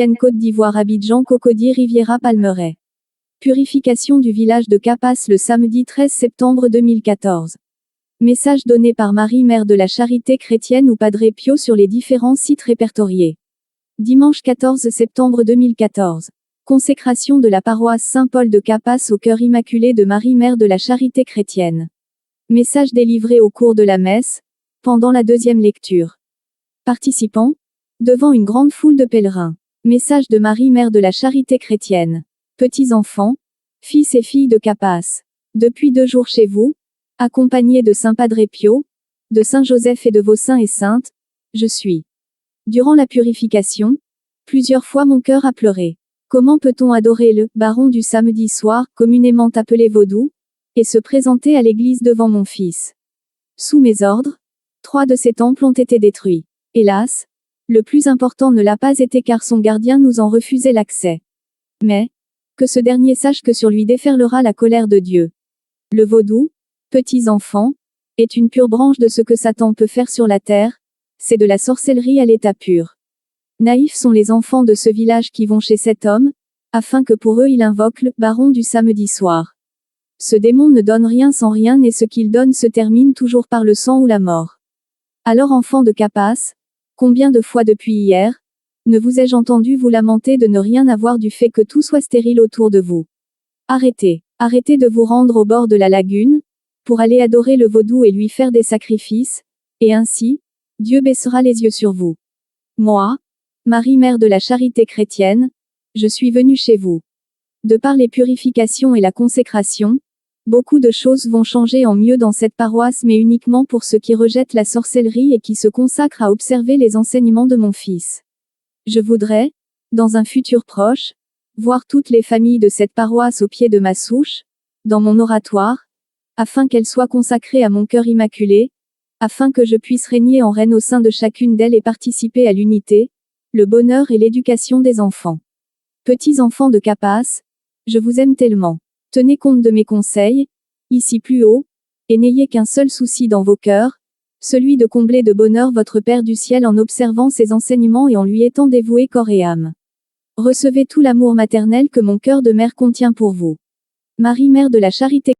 Côte d'Ivoire, Abidjan, Cocody, Riviera, Palmeraie. Purification du village de Capas le samedi 13 septembre 2014. Message donné par Marie, mère de la Charité chrétienne ou Padre Pio sur les différents sites répertoriés. Dimanche 14 septembre 2014. Consécration de la paroisse Saint-Paul de Capas au cœur immaculé de Marie, mère de la Charité chrétienne. Message délivré au cours de la messe, pendant la deuxième lecture. Participants, devant une grande foule de pèlerins. Message de Marie, mère de la Charité chrétienne. Petits-enfants, fils et filles de Capas. Depuis 2 jours chez vous, accompagnés de Saint Padre Pio, de Saint Joseph et de vos saints et saintes, je suis. Durant la purification, plusieurs fois mon cœur a pleuré. Comment peut-on adorer le baron du samedi soir, communément appelé vaudou, et se présenter à l'église devant mon fils? Sous mes ordres, 3 de ces temples ont été détruits. Hélas, le plus important ne l'a pas été car son gardien nous en refusait l'accès. Mais, que ce dernier sache que sur lui déferlera la colère de Dieu. Le vaudou, petits enfants, est une pure branche de ce que Satan peut faire sur la terre, c'est de la sorcellerie à l'état pur. Naïfs sont les enfants de ce village qui vont chez cet homme, afin que pour eux il invoque le baron du samedi soir. Ce démon ne donne rien sans rien et ce qu'il donne se termine toujours par le sang ou la mort. Alors enfants de Capas, combien de fois depuis hier, ne vous ai-je entendu vous lamenter de ne rien avoir du fait que tout soit stérile autour de vous? Arrêtez. Arrêtez de vous rendre au bord de la lagune, pour aller adorer le vaudou et lui faire des sacrifices, et ainsi, Dieu baissera les yeux sur vous. Moi, Marie, mère de la Charité chrétienne, je suis venue chez vous. De par les purifications et la consécration, beaucoup de choses vont changer en mieux dans cette paroisse mais uniquement pour ceux qui rejettent la sorcellerie et qui se consacrent à observer les enseignements de mon fils. Je voudrais, dans un futur proche, voir toutes les familles de cette paroisse au pied de ma souche, dans mon oratoire, afin qu'elles soient consacrées à mon cœur immaculé, afin que je puisse régner en reine au sein de chacune d'elles et participer à l'unité, le bonheur et l'éducation des enfants. Petits enfants de Capas, je vous aime tellement. Tenez compte de mes conseils, ici plus haut, et n'ayez qu'un seul souci dans vos cœurs, celui de combler de bonheur votre Père du ciel en observant ses enseignements et en lui étant dévoué corps et âme. Recevez tout l'amour maternel que mon cœur de mère contient pour vous. Marie, mère de la Charité.